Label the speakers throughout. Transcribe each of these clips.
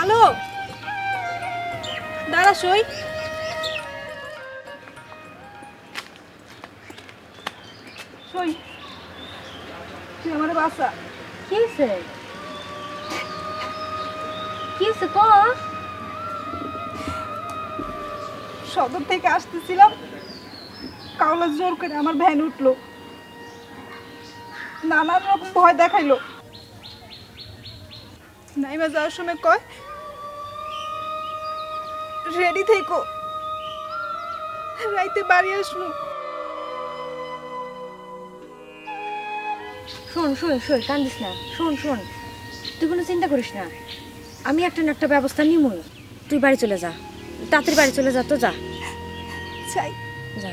Speaker 1: আলো দাঁড়া সই। সই তুই আমার বাসা।
Speaker 2: কি হয়েছে? কি হয়েছে ক?
Speaker 1: সদর থেকে আসতেছিলাম, কাউলা জোর করে আমার ভ্যান উঠলো, নানান রকম ভয় দেখাইলো। নাইমা যাওয়ার সময় কয় রেডি থেকো, রাইতে বাড়ি আসবো।
Speaker 2: শোন শোন শোন, কান্দিস না। শোন শোন, তুই কোনো চিন্তা করিস না, আমি একটা না একটা ব্যবস্থা নিমই। তুই বাড়ি চলে যা, তাড়াতাড়ি বাড়ি চলে যা। তো যা
Speaker 1: চাই
Speaker 2: যা।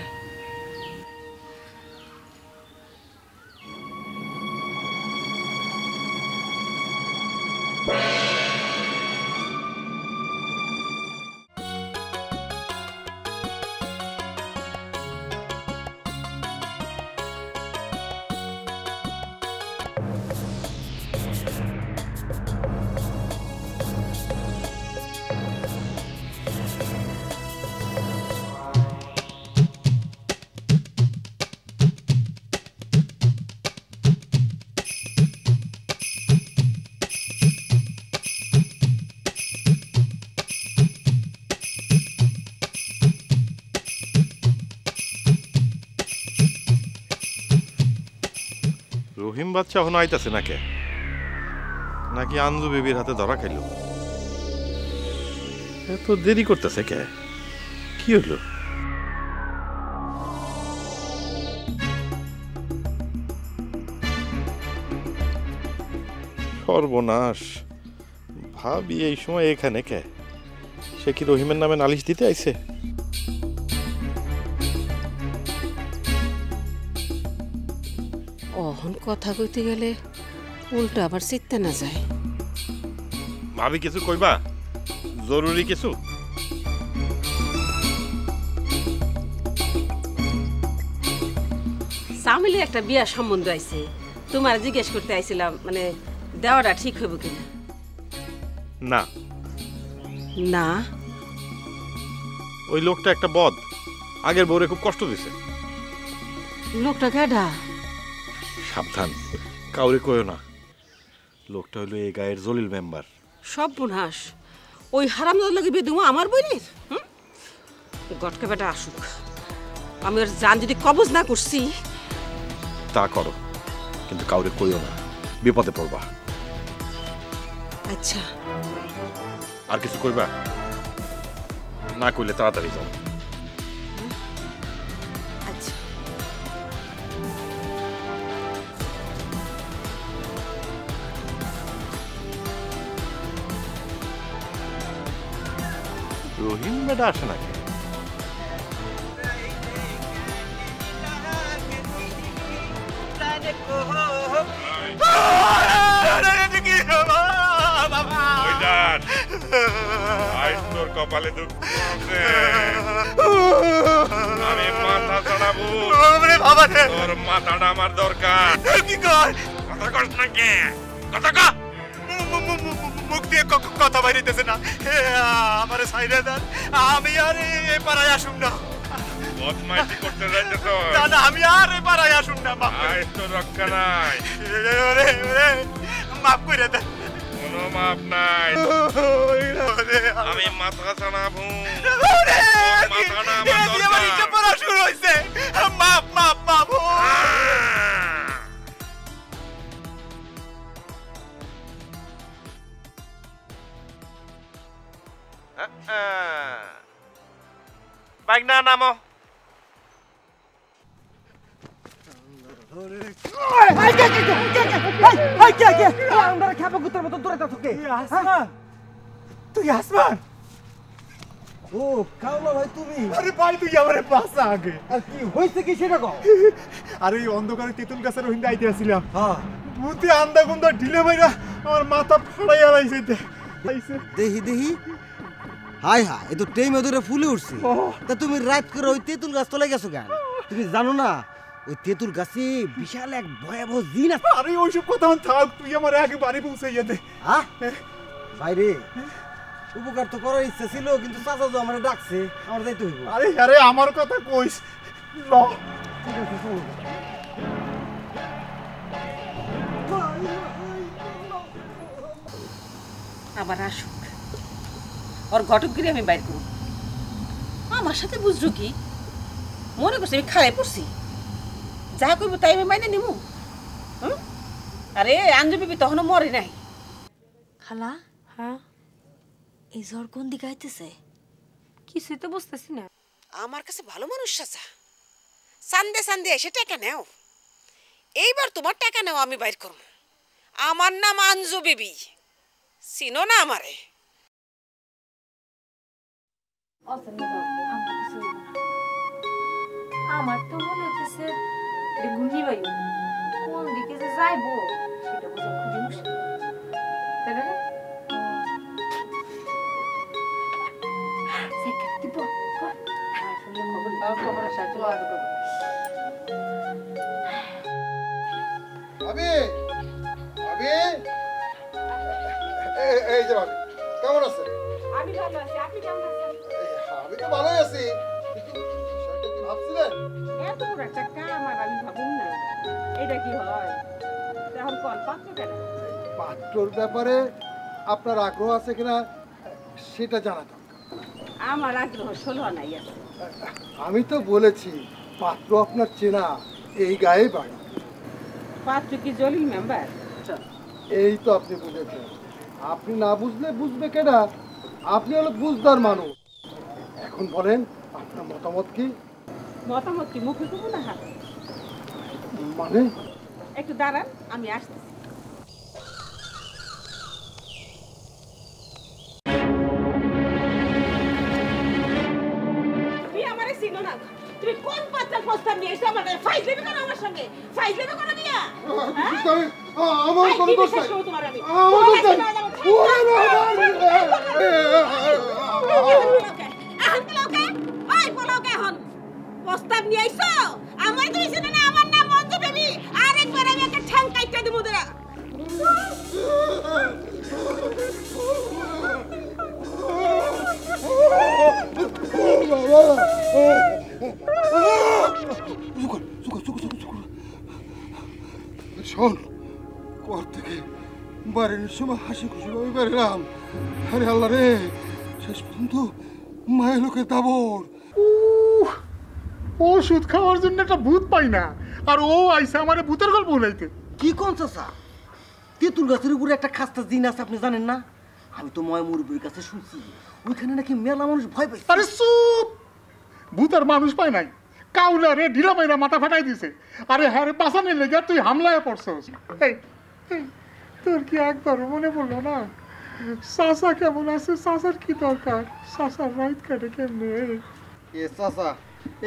Speaker 3: রহিম বাচ্চা এখনো আইতাছে না কে? নাকি আঞ্জু বেবির হাতে ধরা খাইল? এত দেরি করতেছে কে? কি হইল? সর্বনাশ, ভাবি এই সময় এখানে কে? সে কি রহিমের নামে নালিশ দিতে আইছে?
Speaker 4: অহন কথা কইতে গেলে উল্টো আবার চিত্তে না যায়।
Speaker 3: ভাবি কিছু কইবা? জরুরি কিছু?
Speaker 4: সামিলি একটা বিয়া সম্বন্ধ আইছে, তোমার জিজ্ঞেস করতে আইছিলাম, মানে দেওয়াটা ঠিক হইব কিনা।
Speaker 3: না
Speaker 4: না,
Speaker 3: ওই লোকটা একটা বদ, আগের বউরে খুব কষ্ট দিছে।
Speaker 4: লোকটা কেডা?
Speaker 3: সাবধান, কাউরে কইও না। লোকটা হইলো এই গায়ের জলিল মেম্বার।
Speaker 4: সব বুনহাস ওই হারামদার লাগে বেদুমা আমার বইনের। গটকা বেটা আসুক, আমি ওর জান যদি কবজ না করছি।
Speaker 3: তা করো, কিন্তু কাউরে কইও না, বিপদে পড়বা।
Speaker 4: আচ্ছা,
Speaker 3: আর কিছু কইবা? না কইলে তাড়াতাড়ি যাও।
Speaker 4: আচ্ছা।
Speaker 3: রহিম বেটা আসে নাকি? কপালে দুঃখ আছে, আমি মাথা চড়াবো। তোর মাথাটা আমার দরকার। কি কর? কথা কস না কে? কথা ক। মুখ দিয়ে কথা বাইরেতেছে না। আমার সাইডে দেন, আমি আর এই পাড়ায় আসুন না। বদমাইশি করতে যাইতে তো না, আমি আর এই পাড়ায় আসুন না। আজ তো রক্ষা নাই। মাফ করে দেন। কোনো মাপ নাই, আমি মাথা ছাড়াবো। মাথাটা আমার দরকার। শুরু হয়েছে। মাপ মাপ মাপ। বাইক না নামো।
Speaker 5: তুই আসমান? ও কাউলা ভাই তুমি? আরে ভাই তুই আমারে বাঁচা আগে। আর কি হইছে কি সেটা কও। আরে এই অন্ধকারে তেঁতুল গাছের ওহিন্দা আইতে আসছিলাম। হ্যাঁ, মুতি আন্দা গুন্দা ঢিলে মাইরা আমার মাথা ফাড়াইয়া লাইছে।
Speaker 6: দেহি দেহি, হাই হাই, এ তো টেমে ধরে ফুলে উঠছে। তা তুমি রাত করে ওই তেঁতুল গাছ তলে গেছো কেন? তুমি জানো না ওই তেঁতুল গাছে বিশাল এক ভয়াবহ জিন আছে?
Speaker 5: আরে ওইসব কথা থাক, তুই আমার আগে বাড়ি পৌঁছাইয়া দে।
Speaker 6: হ্যাঁ, বাইরে উপকার তো করার ইচ্ছা ছিল, কিন্তু চাচা তো আমার ডাকছে, আমার যাইতে হইব।
Speaker 5: আরে আরে আমার কথা কইস ল।
Speaker 6: ঠিক আছে চলো।
Speaker 4: আবার আসুক, ওর ঘটকগিরি আমি বাইর করব। আমার সাথে বুঝলো কি মনে করছি আমি খালে পড়ছি, যা করবো তাই আমি মাইনে নিমু। আরে আঞ্জু বিবি তখনও মরে নাই।
Speaker 2: খালা, হ্যাঁ, এই জ্বর কোন দিকে আইতেছে?
Speaker 1: কিছুই তো বুঝতেছি না।
Speaker 4: আমার কাছে ভালো মানুষ চাচা, সান্দে সান্দে এসে টাকা নেও। এইবার তোমার টাকা নেও আমি বাইর করব। আমার নাম আঞ্জু বিবি, চিনো না আমারে?
Speaker 1: আমার তো মনে হচ্ছে ঘূর্ণি বায়ু কোন দিকে যে যাইবো সেটা বোঝা খুবই মুশকিল, তাই না?
Speaker 5: ভাবি ভাবি এই যে ভাবি কেমন আছেন?
Speaker 1: আমি ভালো আছি, আপনি কেমন আছেন?
Speaker 5: আমি তো ভালোই আছি, কিন্তু বিষয়টা কি ভাবছিলেন?
Speaker 1: এত বড় একটা কাম আর আমি ভাবুন না, এটা কি হয়? এখন কল পাত্র কেন?
Speaker 5: পাত্রর ব্যাপারে আপনার আগ্রহ আছে কিনা সেটা জানা দরকার।
Speaker 1: আমার আগ্রহ ষোলো নাই আছে।
Speaker 5: আমি তো বলেছি পাত্র আপনার চেনা, এই গায়ে বাড়ি।
Speaker 1: পাত্র কি জলিল মেম্বার?
Speaker 5: এই তো আপনি বুঝেছেন, আপনি না বুঝলে বুঝবে কেনা, আপনি হলো বুঝদার মানুষ। এখন বলেন আপনার মতামত কি?
Speaker 1: মতামত কি মুখে করবো না হাত?
Speaker 5: মানে
Speaker 1: একটু দাঁড়ান, আমি আসতেছি। তুমি আমারে চিনো না, তুমি কোন পাত্রের প্রস্তাব নিয়ে এসে আমার ফাইজ দেবে কেন? আমার সঙ্গে ফাইজ দেবে কেন দিয়া?
Speaker 5: আমার কোনো দোষ নাই, আমার দোষ নাই।
Speaker 1: প্রস্তাব নিয়ে আইছো আমার তুমি চিনো না? আমার নাম মঞ্জু বেবি, আরেকবার আমি একটা ঠ্যাং কাইটা দেবো দেয়া।
Speaker 5: শোন, ঘর থেকে বাড়ির সময় হাসি খুশি ভাবে বেরলাম, আরে আল্লাহ রে, শেষ পর্যন্ত মায়ের লোকের দাবর। ওষুধ খাওয়ার জন্য একটা ভূত পাই না, আর ও আইসা আমার ভূতের গল্প বলাইতে।
Speaker 6: কি কোন চাচা, তেঁতুল গাছের উপরে একটা খাস্তা জিন আছে, আপনি জানেন না? আমি তো ময় মুরব্বীর কাছে শুনছি ওইখানে নাকি মেলা মানুষ ভয় পাইছে।
Speaker 5: আরে চুপ, ভূতের মানুষ পায় নাই, কাউলারে ঢিলা মাইরা মাথা ফাটাই দিছে। আরে হ্যাঁ রে, বাঁচানোর লেগে তুই হামলায় পড়ছস। এই তোর কি একবার মনে পড়লো না চাচা কেমন আছে? চাচার কি দরকার? চাচার রাইত কাটে কেমনে?
Speaker 6: এ চাচা,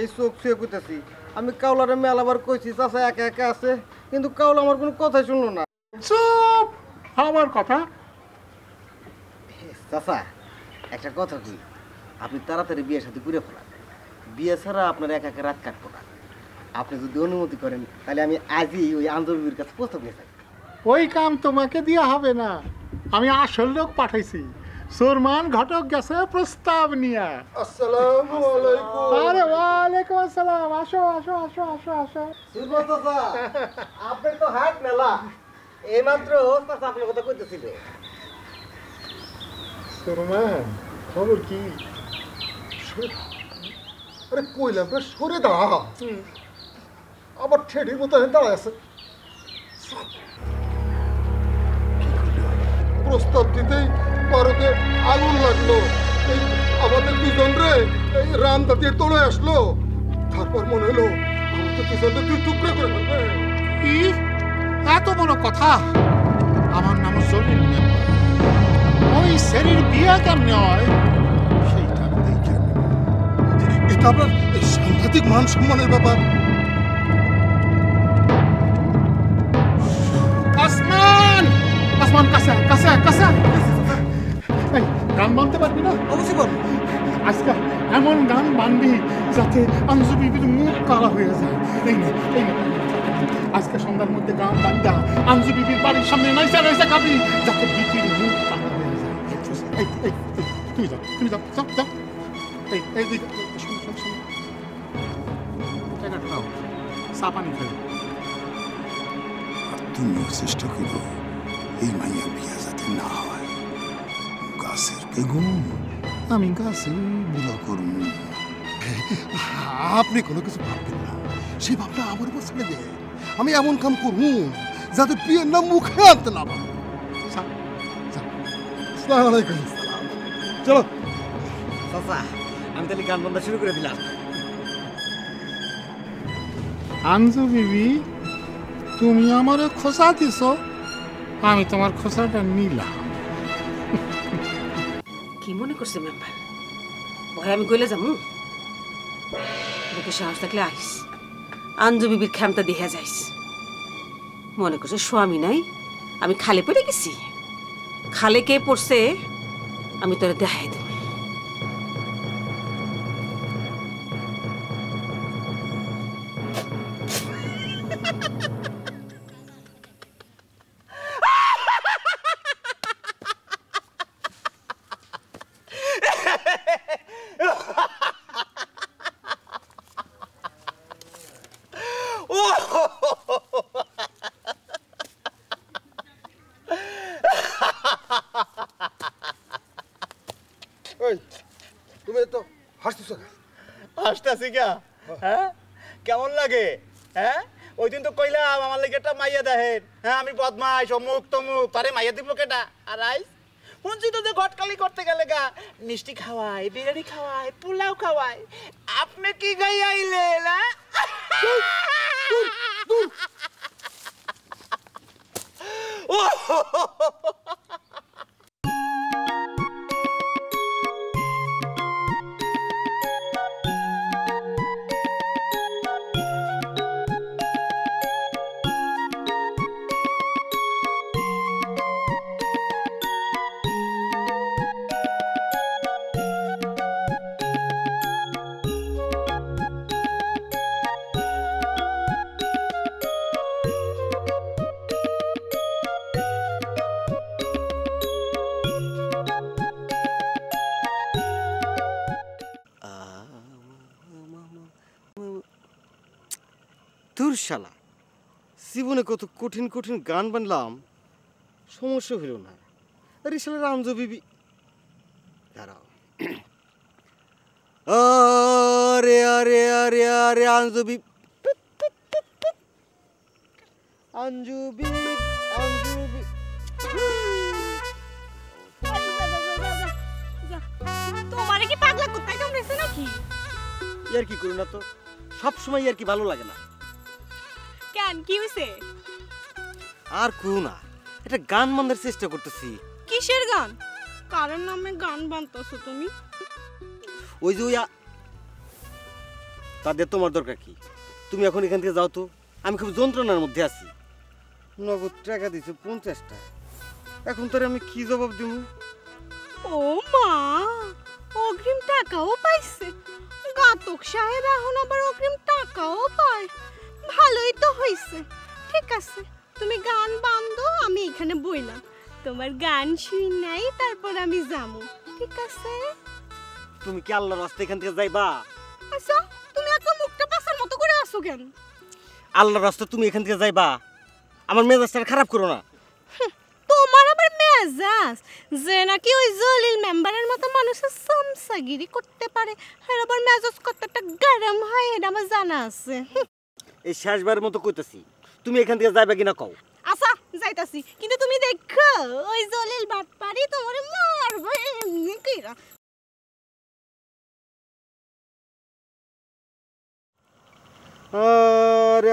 Speaker 6: এই চোখ ছুঁয়ে কইতেছি, আমি কাউলারে মেলাবার কইছি চাচা একা একা আছে, কিন্তু কাউলা আমার কোনো কথাই শুনলো না।
Speaker 5: চুপ, আমার কথা।
Speaker 6: চাচা একটা কথা কই, আপনি তাড়াতাড়ি বিয়ের সাথে ঘুরে ফেলান, বিয়ে ছাড়া আপনার একা একা রাত কাটবো না। আপনি যদি অনুমতি করেন তাহলে আমি আজই ওই আঞ্জবির কাছে প্রস্তাব নিয়ে থাকি।
Speaker 5: ওই কাম তোমাকে দেওয়া হবে না, আমি আসল লোক পাঠাইছি। সুরমান ঘটক গেছে প্রস্তাব নিয়ে। আসসালামু আলাইকুম। আরে ওয়ালাইকুম আসসালাম, আসো আসো আসো আসো আসো।
Speaker 6: সুরমান চাচা, আপনি তো হাট মেলা, এইমাত্র চাচা আপনার কথা কইতেছিল।
Speaker 5: সুরমান, খবর কি? আরে কইলাম রে সরে দাঁড়া, আবার ঠেডির মতো দাঁড়ায় আছে। প্রস্তাব দিতেই ভারতে আগুন লাগলো, এই আমাদের দুজন রে এই রামদা দিয়ে তোলে আসলো। তারপর মনে হলো আমাদের দুজনকে দুই টুকরা করে ফেলবে। কি এত বড় কথা? আমার নাম জলিল মেম্বার, ওই শরীর বিয়া কেমনে হয় সেইটা দেখে এটা আপনার সাংঘাতিক মান সম্মানের ব্যাপার। আসমান আসমান, কাছে কাছে কাছে। গান বানতে পারবি না?
Speaker 6: অবশ্যই বল।
Speaker 5: আজকে এমন গান বানবি যাতে আঞ্জু বিবির মুখ কালা হয়ে যায়। এই না এই না, আজকে সন্ধ্যার মধ্যে গান বান্দা আঞ্জু বিবির বাড়ির সামনে নাইসা নাইসা খাবি যাতে বিবির মুখ কালা হয়ে যায়।
Speaker 3: তুমি যাও যাও যাও এই শোনো টাকাটা নাও চা পানি খাই
Speaker 7: তুমিও চেষ্টা করো এই মাইয়া বিয়া যাতে না হয় গাছের বেগুন আমি গাছে বুলা করব আপনি কোনো কিছু ভাববেন না সেই ভাবনা আমার উপর ছেড়ে দে আমি এমন কাম করব যাতে বিয়ের নাম মুখে আনতে না পারে আসসালামু আলাইকুম চলো
Speaker 6: চাচা আমি তাহলে গান বান্ধা শুরু করে দিলাম
Speaker 3: আঞ্জু বিবি তুমি আমার খোসা দিছ আমি তোমার খোসাটা নিলাম
Speaker 4: কি মনে করছে মেম্বার ভয় আমি কইলে যামু বুকে সাহস থাকলে আইস আঞ্জু বিবির ক্ষমতা দেখা যাইস মনে করছে স্বামী নাই আমি খালে পড়ে গেছি খালে কে পড়ছে আমি তোরে দেখাই দেব
Speaker 6: তুমি তো হাসতেছ না
Speaker 5: হাসতাছি কা হ্যাঁ কেমন লাগে হ্যাঁ ওই দিন তো কইলাম আমার লাগে একটা মাইয়া দেখেন হ্যাঁ আমি বদমাইশ অমুক তমুক তারে মাইয়া দিব কেটা আর আইস শুনছি তো যে ঘটকালি করতে গেলে গা মিষ্টি খাওয়াই বিরিয়ানি খাওয়াই পোলাও খাওয়াই আপনি কি গাই আইলেন ও
Speaker 6: শালা জীবনে কত কঠিন কঠিন গান বানলাম সমস্যা হইল না আরে শালা আঞ্জু বিবি দাঁড়াও আরে আরে আরে আরে আঞ্জু বিবি আঞ্জু বিবি
Speaker 2: তোমারে কি পাগলা কুত্তায় কামড়েছে নাকি
Speaker 6: ইয়ার কি করো না তো সব সময় ইয়ার কি ভালো লাগে না
Speaker 2: কেন কি হইছে
Speaker 6: আর কেউ না এটা গান বান্ধার চেষ্টা করতেছি
Speaker 2: কিসের গান কারণ নামে গান বানতেছো তুমি
Speaker 6: ওই যে তাদের তোমার দরকার কি তুমি এখন এখান থেকে যাও তো আমি খুব যন্ত্রণার মধ্যে আছি নগদ টাকা দিছো 50টা এখন তোর আমি কি জবাব দেব
Speaker 2: ও মা অগ্রিম টাকাও পাইছে গাতক সাহেব এখন আবার অগ্রিম টাকাও পায় ভালোই তো হইছে ঠিক আছে তুমি গান বান্ধো আমি এখানে বইলাম তোমার গান শুই নাই তারপর আমি যামু ঠিক আছে
Speaker 6: তুমি কি আল্লাহর রাস্তায় এখান থেকে যাইবা
Speaker 2: আচ্ছা তুমি এত মুখটা পাছার মতো করে আসো কেন
Speaker 6: আল্লাহর রাস্তায় তুমি এখান থেকে যাইবা আমার মেজাজটা খারাপ করো না
Speaker 2: তোমার আবার মেজাজ যে নাকি ওই জলিল মেম্বারের মতো মানুষের সামসাগিরি করতে পারে আর আবার মেজাজ কতটা গরম হয় এটা আমার জানা আছে
Speaker 6: এই শেষবারের মতো কইতাছি তুমি এখান থেকে যাইবা কিনা কও
Speaker 2: আচ্ছা যাইতাছি কিন্তু তুমি দেখো ওই জলিল বাটপারি তোমারে মারবে এমনি কইরা
Speaker 6: আরে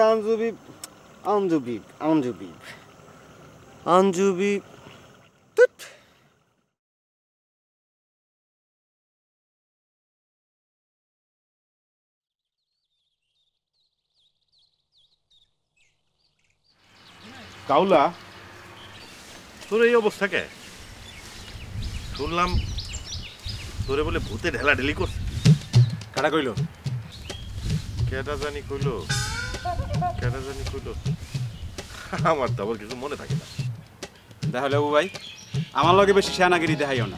Speaker 6: আঞ্জুবি তুত
Speaker 8: কাউলা তোর এই অবস্থা কে শুনলাম তোরে বলে ভূতে ঢেলাঢেলি করছে
Speaker 5: কারা কইল
Speaker 8: কেটা জানি কইলো আমার তো আবার কিছু মনে থাকে না
Speaker 5: তাহলে ও ভাই আমার লগে বেশি সেনাগিরি দেখাইও না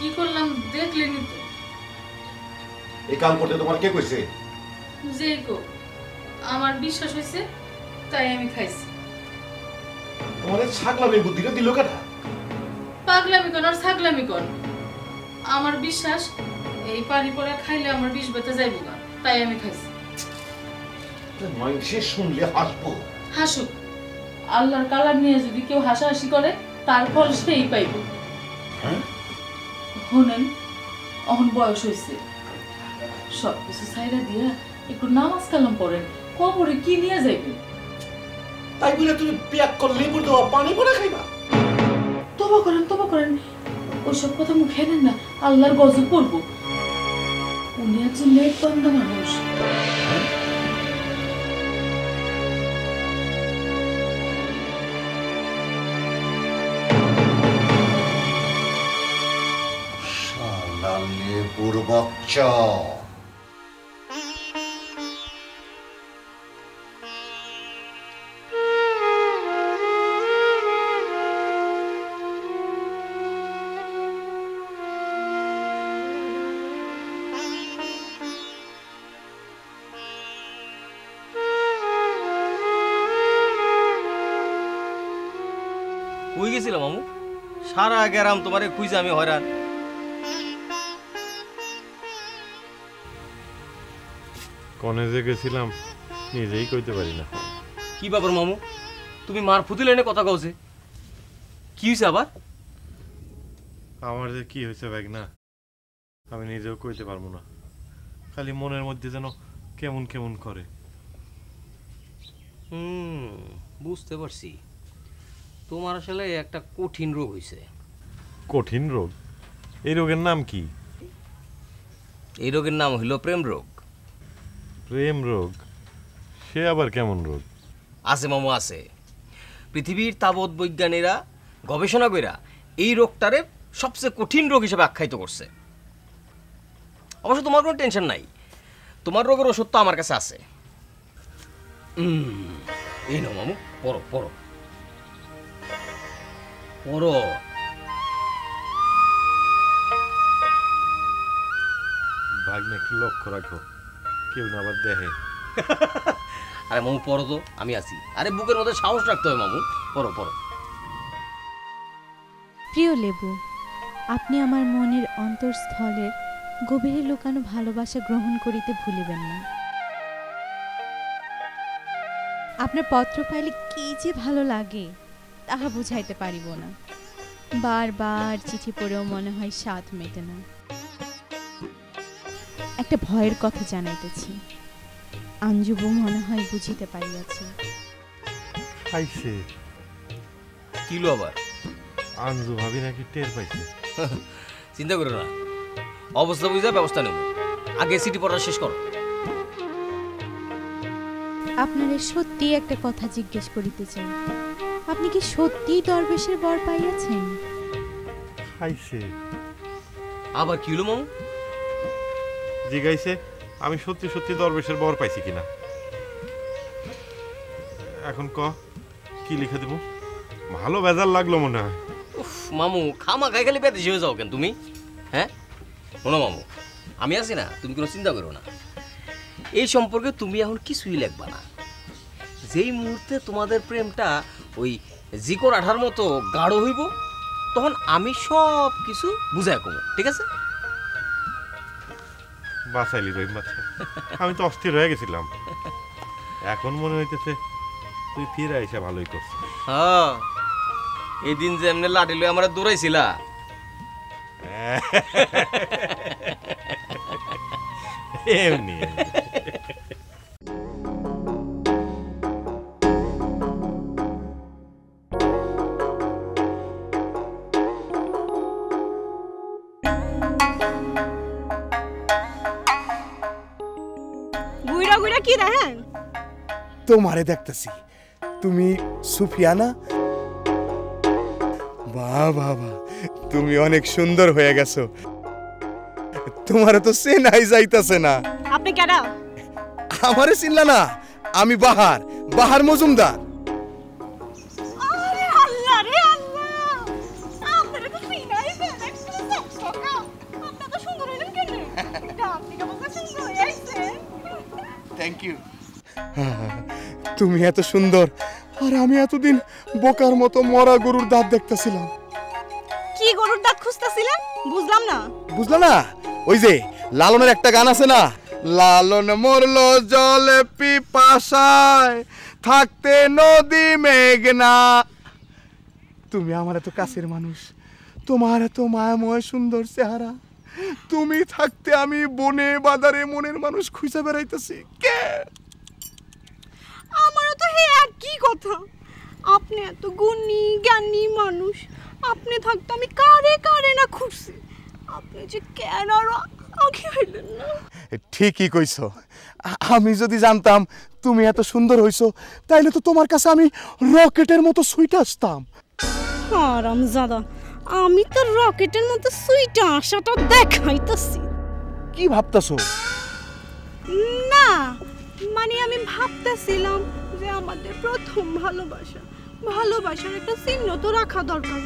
Speaker 1: কি করলাম দেখলেনি তো।
Speaker 8: এই কাম করতে তোমার কে কইছে?
Speaker 1: যেই কো, আমার বিশ্বাস হয়েছে তাই আমি খাইছি।
Speaker 8: তোমার এই ছাগলামি বুদ্ধিটা দিল কেডা?
Speaker 1: পাগলামি কোন আর ছাগলামি কোন, আমার বিশ্বাস এই পানি পড়া খাইলে আমার বিষ বেঁধে যাইব না, তাই আমি খাইছি।
Speaker 8: মানুষে শুনলে হাসবো।
Speaker 1: হাসুক, আল্লাহর কালাম নিয়ে যদি কেউ হাসাহাসি করে তার ফল সেই পাইব। শোনেন, এখন বয়স হয়েছে, সবকিছু ছাইরা দিয়া একটু নামাজ কালাম পড়েন, কবরে কি নিয়ে যাইবেন?
Speaker 8: তাই বলে তুমি পেক করলে লেবু দেওয়া পানি পড়া খাইবা?
Speaker 1: তবা করেন, ওইসব কথা মুখে নেন না, আল্লাহর গজব পড়বো। উনি একজন নেক বান্দা মানুষ।
Speaker 8: শালা লেবুর বাচ্চা।
Speaker 6: কই গেছিল মামু? সারা গেরাম তোমারে খুঁজে আমি হয়রান।
Speaker 8: কলেজে গেছিলাম, নিজেই কইতে পারি না।
Speaker 6: কি ব্যাপার মামু, তুমি মার ফুতি লাইনে কথা কওছে? কি হইছে আবার?
Speaker 8: আমার যে কি হয়েছে ব্যাগ না, আমি নিজেও কইতে পারবো না। খালি মনের মধ্যে যেন কেমন কেমন করে।
Speaker 6: বুঝতে পারছি, তোমার আসলে একটা কঠিন রোগ হইছে।
Speaker 8: কঠিন রোগ? এই রোগের নাম কি?
Speaker 6: এই রোগের নাম হইল প্রেম রোগ।
Speaker 8: প্রেম রোগ? সে আবার কেমন রোগ?
Speaker 6: আছে মামু, আছে। পৃথিবীর তাবৎ বৈজ্ঞানীরা গবেষণা কইরা এই রোগটারে সবচেয়ে কঠিন রোগ হিসেবে আখ্যায়িত করছে। অবশ্য তোমার কোনো টেনশন নাই, তোমার রোগের ওষুধ তো আমার কাছে আছে। এই নাও মামু, পড়ো পড়ো পড়ো।
Speaker 8: ভাগ্নে একটু লক্ষ্য রাখো, কেউ না আবার দেখে।
Speaker 6: আরে মামু পড়ো তো, আমি আছি। আরে বুকের মধ্যে সাহস রাখতে হবে মামু, পড়ো পড়ো।
Speaker 9: প্রিয় লেবু, আপনি আমার মনের অন্তঃস্থলের গভীরে লুকানো ভালোবাসা গ্রহণ করিতে ভুলিবেন না। আপনার পত্র পাইলে কি যে ভালো লাগে তাহা বুঝাইতে পারিব না। বারবার চিঠি পড়েও মনে হয় স্বাদ মেটে না। একটা ভয়ের কথা জানাইতেছি, আঞ্জুবু মনে হয় বুঝিতে পারিয়াছে।
Speaker 8: খাইছে?
Speaker 6: কিলো আবার?
Speaker 8: আঞ্জু ভাবি নাকি টের পাইছে।
Speaker 6: চিন্তা করো না, অবস্থা বুঝে ব্যবস্থা নেব। আগে চিঠি পড়া শেষ করো।
Speaker 9: আপনারে সত্যি একটা কথা জিজ্ঞেস করিতে চাই, আপনি কি সত্যি দরবেশের বর পাইয়াছেন?
Speaker 8: খাইছে?
Speaker 6: আবার কি হলো মামু?
Speaker 8: জিগাইছে আমি সত্যি সত্যি দরবেশের বর পাইছি কিনা। এখন ক কি লিখে দেব? ভালো বেজার লাগলো মনে হয়।
Speaker 6: উফ মামু, খামা খাই খালি বেঁধে হয়ে যাও কেন তুমি? হ্যাঁ শোনো মামু, আমি আছি না, তুমি কোনো চিন্তা করো না। এই সম্পর্কে তুমি এখন কিছুই লিখবা না। যেই মুহূর্তে তোমাদের প্রেমটা ওই জিকর আঠার মতো গাঢ় হইব, তখন আমি সব কিছু বুঝাই কমো, ঠিক আছে?
Speaker 8: বাঁচাইলি রহিম বাচ্চা, আমি তো অস্থির হয়ে গেছিলাম। এখন মনে হইতেছে তুই ফিরে আইসা ভালোই করছিস।
Speaker 6: হ্যাঁ, এদিন যে এমনি লাঠি লয়ে আমরা দৌড়াইছিলা।
Speaker 8: এমনি
Speaker 2: গুইরা গুইরা কি দেখেন?
Speaker 5: তোমারে দেখতেছি, তুমি সুফিয়ানা? বাহ বাহ বাহ, তুমি অনেক সুন্দর হয়ে গেছো। তোমারে তো চেনাই যাইতাছে না।
Speaker 2: আপনি কেডা?
Speaker 5: আমারে চিনলা না? আমি বাহার, বাহার মজুমদার।
Speaker 2: আরে আল্লাহ রে আল্লাহ, আপনারা তো চিনাই দেন, একটা চকচকা।
Speaker 3: Thank you.
Speaker 5: তুমি এত সুন্দর আর আমি এতদিন বোকার মতো মরা গরুর দাঁত দেখতেছিলাম।
Speaker 2: কি গরুর দাঁত খুঁজতেছিলেন বুঝলাম না।
Speaker 5: বুঝলা না? ওই যে লালনের একটা গান আছে না, লালন মরলো জলে পিপাসায় থাকতে নদী মেঘনা। তুমি আমার এত কাছের মানুষ, তোমার এত মায়াময় সুন্দর চেহারা, তুমি থাকতে আমি বনে বাজারে মনের মানুষ খুঁজে বেড়াইতেছি। কে?
Speaker 2: আমারও তো হে একই কথা। আপনি এত গুণী জ্ঞানী মানুষ, আপনি থাকতে আমি কারে কারে না খুঁজছি। আপনি যে কেন আরো আগে হইলেন না?
Speaker 5: ঠিকই কইছো। আমি যদি জানতাম তুমি এত সুন্দর হইছো তাইলে তো তোমার কাছে আমি রকেটের মতো সুইট আসতাম।
Speaker 2: হারামজাদা, আমি তো রকেটের মতো সুইটা আসাটা দেখাইতেছি।
Speaker 5: কি ভাবতাছো?
Speaker 2: না মানে আমি ভাবতেছিলাম যে আমাদের প্রথম ভালোবাসার একটা চিহ্ন তো রাখা দরকার,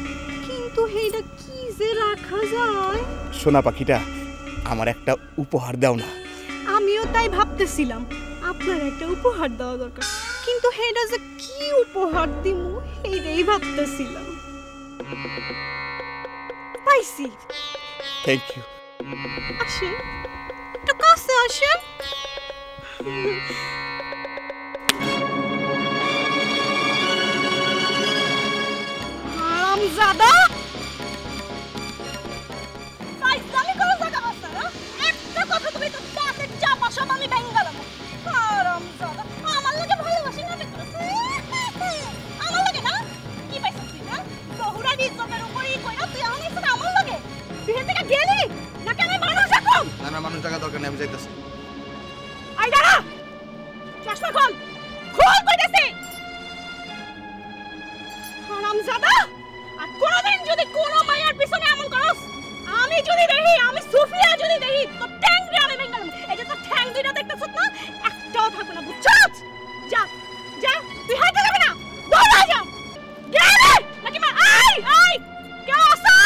Speaker 2: কিন্তু এইটা কি যে রাখা যায়?
Speaker 5: সোনা পাখিটা, আমার একটা উপহার দাও না।
Speaker 2: আমিও তাই ভাবতেছিলাম আপনার একটা উপহার দেওয়া দরকার, কিন্তু এইটা যে কি উপহার দিমু এইটাই ভাবতেছিলাম। পাইছি।
Speaker 5: Thank you.
Speaker 2: আসেন একটু কাছে আসেন। হারামজাদা, ফাইজলামি করো জায়গা আছে না? একটা কথা তুমি তো দাঁতের চাপা সব আমি ভেঙে গেলাম। হারামজাদা, আমার লাগে ভালোবাসি না করছে। আমার লাগে না? কি পাইছিস তুই না? বহুরা ইজ্জতের উপরই কইরা তুই আমার সাথে আমার লাগে বিয়ে থেকে গেলি নাকি আমি মানুষ এখন?
Speaker 5: না না, মানুষ টাকা দরকার নেই, আমি যাইতাছি।
Speaker 2: আই দাঁড়া, চশমা খোল, খোল কইতেছি। হারামজাদা, আর কোনোদিন যদি কোনো মায়ের পিছনে এমন করস, আমি যদি দেখি, আমি সুফিয়া যদি দেখি তো ট্যাংরে আমি ভেঙে গেলাম। এই যে তোর ঠ্যাং দুইটা দেখতেছিস না, একটাও থাকবে না, বুঝছস? যা যা, তুই হাঁটতে যাবি না, দৌড়া যা। গেলে নাকি মা? আই কে আসা?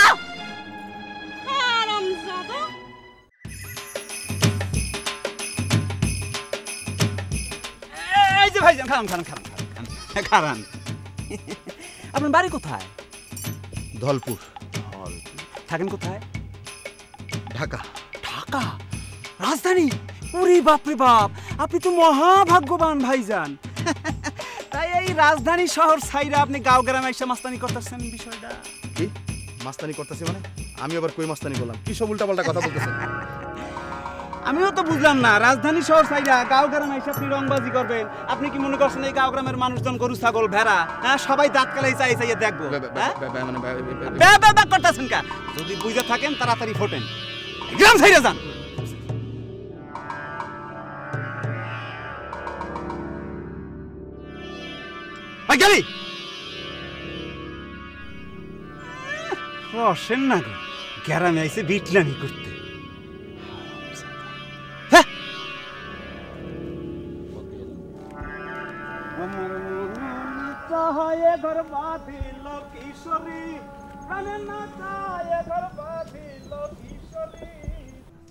Speaker 2: হারামজাদা।
Speaker 10: এই যে ভাইজান, খারান। আপনার বাড়ি কোথায়?
Speaker 5: ধলপুর।
Speaker 10: থাকেন কোথায়?
Speaker 5: ঢাকা।
Speaker 10: ঢাকা রাজধানী? ওরে বাপ রে বাপ, আপনি তো মহাভাগ্যবান ভাইজান। তাই এই রাজধানী শহর ছাইরা আপনি গাঁও গ্রামে এসে মাস্তানি করতেছেন, বিষয়টা
Speaker 5: কি? মাস্তানি করতেছি মানে? আমি আবার কই মাস্তানি করলাম? কি সব উল্টাপাল্টা কথা বলতেছেন?
Speaker 10: আমিও তো বুঝলাম না, রাজধানী শহর ছাইরা গাঁও গ্রামে এসে আপনি রংবাজি করবেন। আপনি কি মনে করছেন এই গাঁও গ্রামের মানুষজন গরু ছাগল ভেড়া সবাই দাঁত কালাই চাইয়ে দেখবো? করতেছেন কা? যদি বুঝে থাকেন তাড়াতাড়ি ফোটেন, গ্রাম ছাইরা যান। গেলি রসেন না গো, গ্রামে আইসে বিটলামি করতে।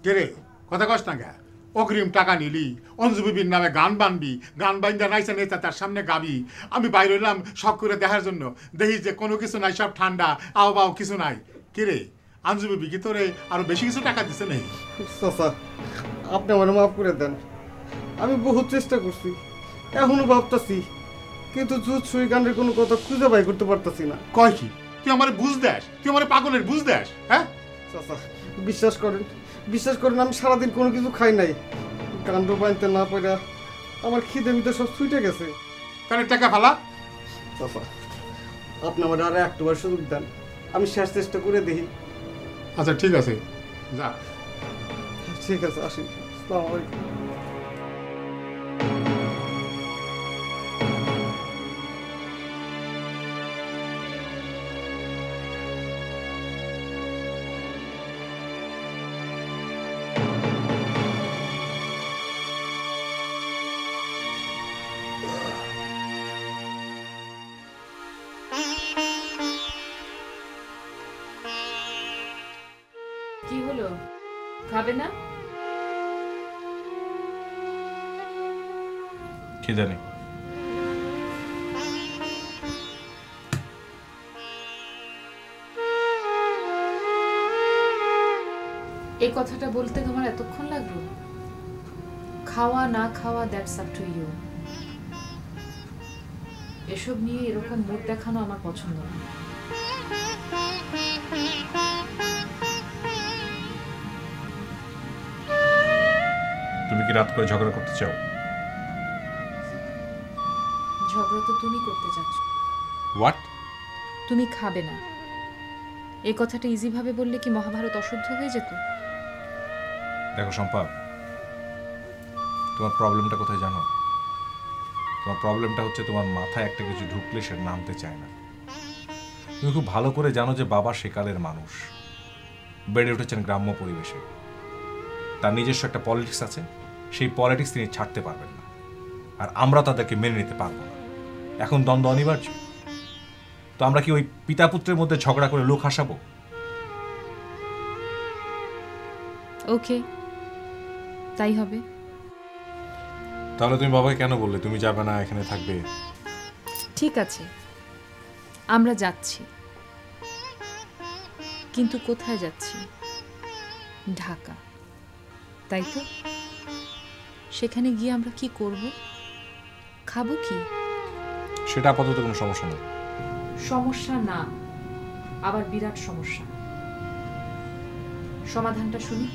Speaker 3: কে কথা কস না গা? অগ্রিম টাকা নিলি, অঞ্জু বিবির নামে গান বানবি, গান বাইন্দা নাইসা নেতা তার সামনে গাবি। আমি বাইরে এলাম শখ করে দেখার জন্য, দেখি যে কোনো কিছু নাই, সব ঠান্ডা, আও বাও কিছু নাই। কে রে, অঞ্জু বিবি কি তোরে আরো বেশি কিছু টাকা দিছে নেই?
Speaker 5: চাচা, আপনি আমার মাফ করে দেন। আমি বহুত চেষ্টা করছি, এখনো ভাবতাছি, কিন্তু জুত সুই গানের কোনো কথা খুঁজে বাই করতে পারতাছি না।
Speaker 3: কয় কি? তুই আমার বুঝ দেস? তুই আমার পাগলের বুঝ দেস? হ্যাঁ
Speaker 5: চাচা, বিশ্বাস করেন আমি সারাদিন কোনো কিছু খাই নাই। কাণ্ড বানতে না পারা আমার খিদে মিদে সব ছুটে গেছে।
Speaker 3: তাহলে টাকা ফালা।
Speaker 5: চাচা, আপনি আমার আর একটুবার সুযোগ দেন, আমি শেষ চেষ্টা করে দেখি।
Speaker 3: আচ্ছা ঠিক আছে, যা।
Speaker 5: ঠিক আছে, আসি। আসসালামু আলাইকুম।
Speaker 1: কি হলো, খাবে না?
Speaker 11: কি জানি।
Speaker 12: এই কথাটা বলতে তোমার এতক্ষণ লাগলো? খাওয়া না খাওয়া দ্যাটস আপ টু ইউ। এসব নিয়ে এরকম মুড দেখানো আমার পছন্দ না।
Speaker 11: তুমি কি রাত করে ঝগড়া করতে চাও?
Speaker 12: ঝগড়া তো তুমি করতে চাচ্ছ।
Speaker 11: হোয়াট?
Speaker 12: তুমি খাবে না এই কথাটা ইজি ভাবে বললে কি মহাভারত অশুদ্ধ হয়ে যেত?
Speaker 11: দেখো শম্পা, তোমার প্রবলেমটা কোথায় জানো? তোমার প্রবলেমটা হচ্ছে তোমার মাথায় একটা কিছু ঢুকলে সে নামতে চায় না। তুমি খুব ভালো করে জানো যে বাবা সেকালের মানুষ, বেড়ে উঠেছেন গ্রাম্য পরিবেশে, তার নিজস্ব একটা পলিটিক্স আছে, সেই পলিটিক্স তিনি ছাড়তে পারবেন না, আর আমরা তাদেরকে মেনে নিতে পারবো না। এখন দ্বন্দ্ব অনিবার্য, তো আমরা কি ওই পিতা পুত্রের মধ্যে ঝগড়া করে লোক হাসাবো?
Speaker 12: ওকে, তাই হবে।
Speaker 11: তাহলে তুমি বাবাকে কেন বললে তুমি যাবে না, এখানে থাকবে?
Speaker 12: ঠিক আছে, আমরা যাচ্ছি, কিন্তু কোথায় যাচ্ছি? ঢাকা, তাই তো? সেখানে গিয়ে আমরা কি করব, খাবো কি?
Speaker 11: সেটা আপাতত কোনো সমস্যা না।
Speaker 12: সমস্যা না, আবার বিরাট সমস্যা। সমাধানটা শুনি।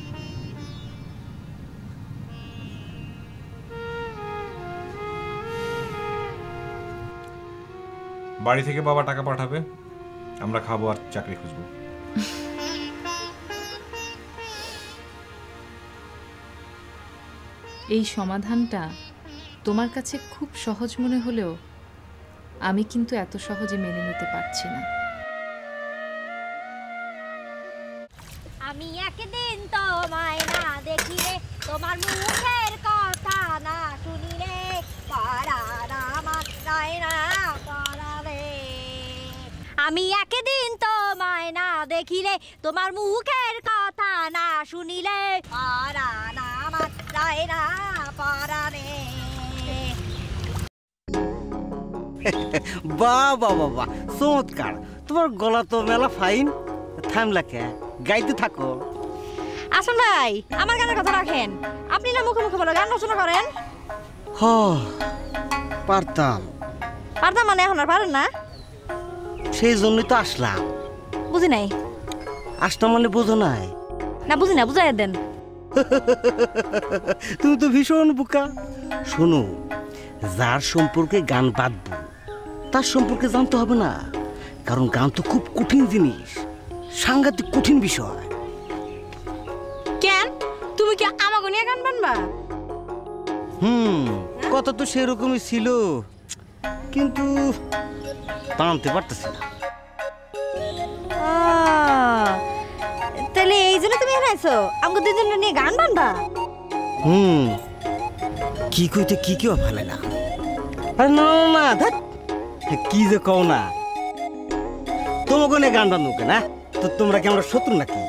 Speaker 11: বাড়ি থেকে বাবা টাকা পাঠাবে, আমরা খাবো আর চাকরি খুঁজবো।
Speaker 12: এই সমাধানটা তোমার কাছে খুব সহজ মনে হলেও আমি কিন্তু এত সহজে মেনে নিতে পারছি না।
Speaker 13: আমি একদিন তোমায় না দেখিলে, তোমার মুখের কথা না শুনিলে, পরাণ আমার রয় না পরাণে। আমি একদিন তোমায় না দেখিলে, তোমার মুখের কথা না শুনিলে, পরাণ আমার রয় না পরাণে।
Speaker 14: বাহ বাহ বাহ বাহ, চমৎকার! তোমার গলা তো মেলা ফাইন। থামলা কে? গাইতে থাকো।
Speaker 13: আসুন ভাই, আমার গানের কথা রাখেন। আপনি না মুখে মুখে বলে গান রচনা করেন।
Speaker 14: হ, পারতাম।
Speaker 13: পারতাম মানে এখন আর পারেন না?
Speaker 14: সেই জন্যই তো আসলাম।
Speaker 13: বুঝি নাই।
Speaker 14: আসলাম মানে বোঝো নাই?
Speaker 13: না বুঝি না, বুঝাই দেন।
Speaker 14: তুমি তো ভীষণ বোকা। শোনো, যার সম্পর্কে গান বাঁধবো তার সম্পর্কে জানতে হবে না, কারণ গান তো খুব কঠিন জিনিস, সাংঘাতিক কঠিন বিষয়।
Speaker 13: কেন, তুমি কি আমাকে নিয়ে গান বানবা?
Speaker 14: কথা তো সেরকমই ছিল, কিন্তু টানতে পারতেছি না।
Speaker 13: তাহলে এই জন্য তুমি এখানে আইছো, আমাকে দুজন নিয়ে গান বানবা?
Speaker 14: কি কইতে কি কেউ ভালে না। আরে না না, ধ্যাৎ, কি যে কও না। তোমাকে নিয়ে গান বান্ধব না, তো তোমরা কি আমরা শত্রু নাকি?